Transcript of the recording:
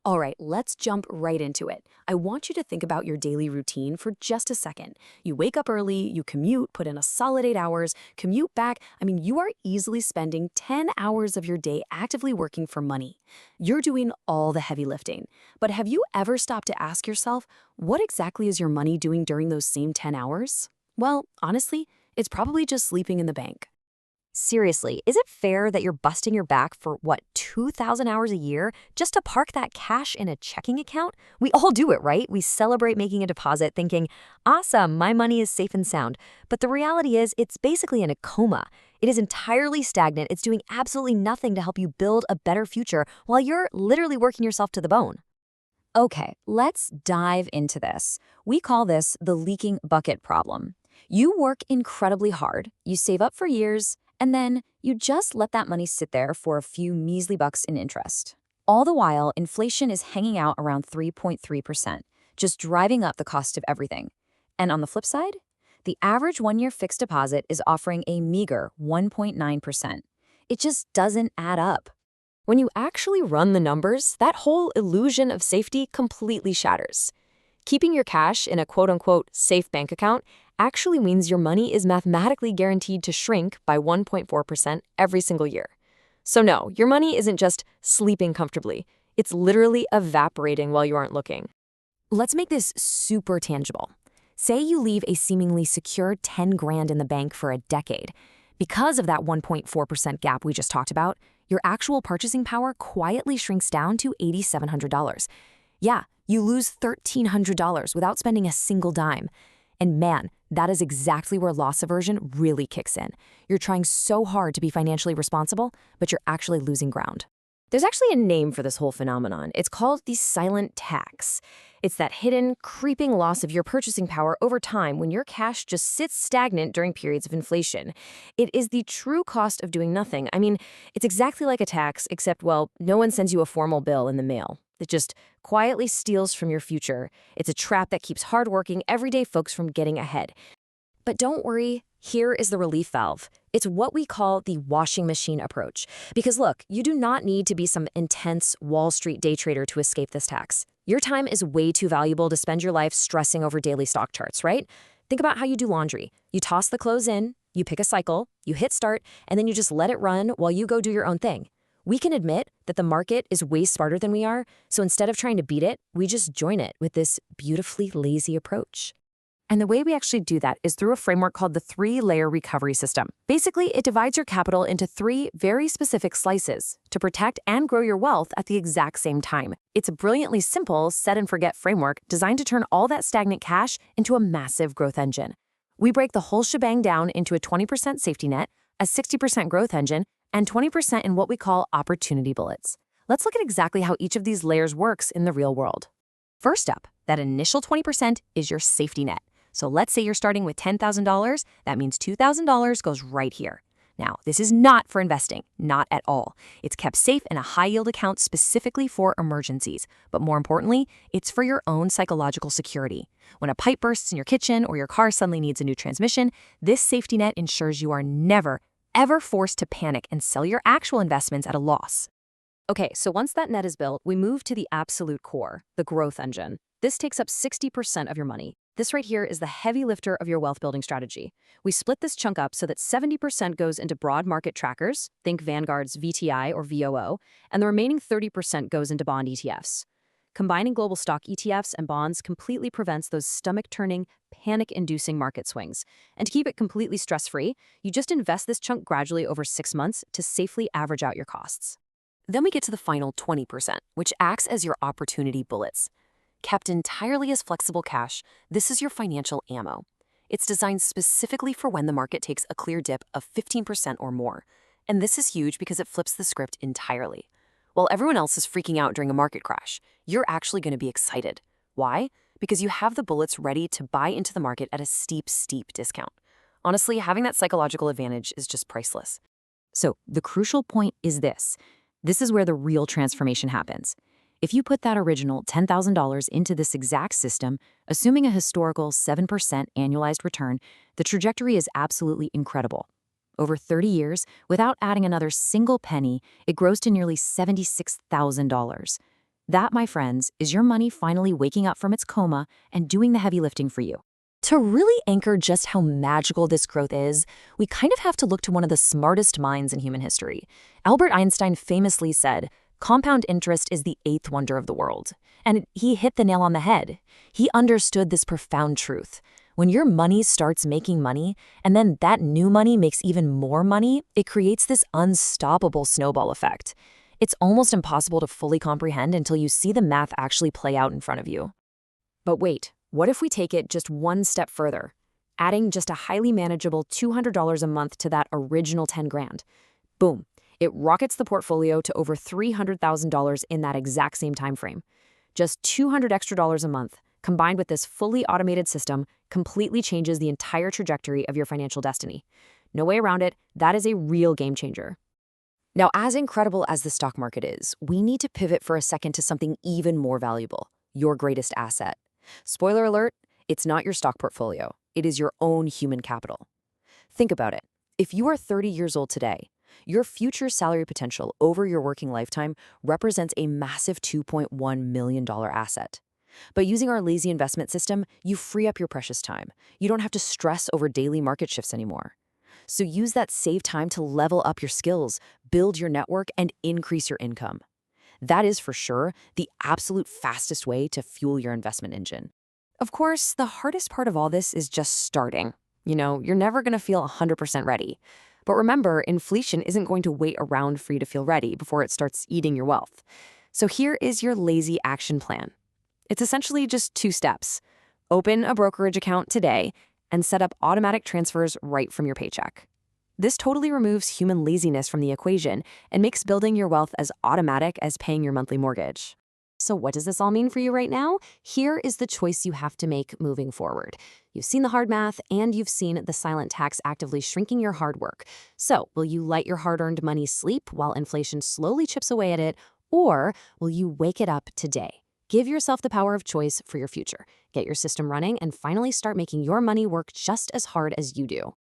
All right, let's jump right into it. I want you to think about your daily routine for just a second. You wake up early, you commute, put in a solid 8 hours, commute back. You are easily spending 10 hours of your day actively working for money. You're doing all the heavy lifting. But have you ever stopped to ask yourself, what exactly is your money doing during those same 10 hours? Well, honestly, it's probably just sleeping in the bank. Seriously, is it fair that you're busting your back for, 2,000 hours a year just to park that cash in a checking account? We all do it, right? We celebrate making a deposit thinking, awesome, my money is safe and sound. But the reality is, it's basically in a coma. It is entirely stagnant. It's doing absolutely nothing to help you build a better future while you're literally working yourself to the bone. Okay, let's dive into this. We call this the leaking bucket problem. You work incredibly hard, you save up for years, and then you just let that money sit there for a few measly bucks in interest. All the while, inflation is hanging out around 3.3%, just driving up the cost of everything. And on the flip side, the average one-year fixed deposit is offering a meager 1.9%. It just doesn't add up. When you actually run the numbers, that whole illusion of safety completely shatters. Keeping your cash in a quote-unquote safe bank account actually means your money is mathematically guaranteed to shrink by 1.4% every single year. So no, your money isn't just sleeping comfortably. It's literally evaporating while you aren't looking. Let's make this super tangible. Say you leave a seemingly secure 10 grand in the bank for a decade. Because of that 1.4% gap we just talked about, your actual purchasing power quietly shrinks down to $8,700. Yeah, you lose $1,300 without spending a single dime. And man, that is exactly where loss aversion really kicks in. You're trying so hard to be financially responsible, but you're actually losing ground. There's actually a name for this whole phenomenon. It's called the silent tax. It's that hidden, creeping loss of your purchasing power over time when your cash just sits stagnant during periods of inflation. It is the true cost of doing nothing. It's exactly like a tax, except, well, no one sends you a formal bill in the mail. It just quietly steals from your future. It's a trap that keeps hardworking, everyday folks from getting ahead. But don't worry, here is the relief valve. It's what we call the washing machine approach. Because look, you do not need to be some intense Wall Street day trader to escape this tax. Your time is way too valuable to spend your life stressing over daily stock charts, right? Think about how you do laundry. You toss the clothes in, you pick a cycle, you hit start, and then you just let it run while you go do your own thing. We can admit that the market is way smarter than we are, so instead of trying to beat it, we just join it with this beautifully lazy approach. And the way we actually do that is through a framework called the three-layer recovery system. Basically, it divides your capital into three very specific slices to protect and grow your wealth at the exact same time. It's a brilliantly simple set-and-forget framework designed to turn all that stagnant cash into a massive growth engine. We break the whole shebang down into a 20% safety net, a 60% growth engine, and 20% in what we call opportunity bullets. Let's look at exactly how each of these layers works in the real world. First up, that initial 20% is your safety net. So let's say you're starting with $10,000, that means $2,000 goes right here. Now, this is not for investing, not at all. It's kept safe in a high-yield account specifically for emergencies. But more importantly, it's for your own psychological security. When a pipe bursts in your kitchen or your car suddenly needs a new transmission, this safety net ensures you are never, ever forced to panic and sell your actual investments at a loss. Okay, so once that net is built, we move to the absolute core, the growth engine. This takes up 60% of your money. This right here is the heavy lifter of your wealth building strategy. We split this chunk up so that 70% goes into broad market trackers, think Vanguard's VTI or VOO, and the remaining 30% goes into bond ETFs. Combining global stock ETFs and bonds completely prevents those stomach-turning, panic-inducing market swings. And to keep it completely stress-free, you just invest this chunk gradually over 6 months to safely average out your costs. Then we get to the final 20%, which acts as your opportunity bullets. Kept entirely as flexible cash, this is your financial ammo. It's designed specifically for when the market takes a clear dip of 15% or more. And this is huge because it flips the script entirely. While everyone else is freaking out during a market crash, you're actually going to be excited. Why? Because you have the bullets ready to buy into the market at a steep, steep discount. Honestly, having that psychological advantage is just priceless. So the crucial point is this. This is where the real transformation happens. If you put that original $10,000 into this exact system, assuming a historical 7% annualized return, the trajectory is absolutely incredible. Over 30 years, without adding another single penny, it grows to nearly $76,000. That, my friends, is your money finally waking up from its coma and doing the heavy lifting for you. To really anchor just how magical this growth is, we kind of have to look to one of the smartest minds in human history. Albert Einstein famously said, "Compound interest is the eighth wonder of the world." And he hit the nail on the head. He understood this profound truth. When your money starts making money, and then that new money makes even more money, it creates this unstoppable snowball effect. It's almost impossible to fully comprehend until you see the math actually play out in front of you. But wait, what if we take it just one step further? Adding just a highly manageable $200 a month to that original 10 grand. Boom, it rockets the portfolio to over $300,000 in that exact same time frame. Just $200 extra a month, combined with this fully automated system, completely changes the entire trajectory of your financial destiny. No way around it, that is a real game changer. Now, as incredible as the stock market is, we need to pivot for a second to something even more valuable, your greatest asset. Spoiler alert, it's not your stock portfolio. It is your own human capital. Think about it. If you are 30 years old today, your future salary potential over your working lifetime represents a massive $2.1 million asset. But using our lazy investment system, you free up your precious time. You don't have to stress over daily market shifts anymore. So use that saved time to level up your skills, build your network, and increase your income. That is for sure the absolute fastest way to fuel your investment engine. Of course, the hardest part of all this is just starting. You're never going to feel 100% ready. But remember, inflation isn't going to wait around for you to feel ready before it starts eating your wealth. So here is your lazy action plan. It's essentially just 2 steps. Open a brokerage account today and set up automatic transfers right from your paycheck. This totally removes human laziness from the equation and makes building your wealth as automatic as paying your monthly mortgage. So what does this all mean for you right now? Here is the choice you have to make moving forward. You've seen the hard math and you've seen the silent tax actively shrinking your hard work. So will you let your hard-earned money sleep while inflation slowly chips away at it, or will you wake it up today? Give yourself the power of choice for your future. Get your system running and finally start making your money work just as hard as you do.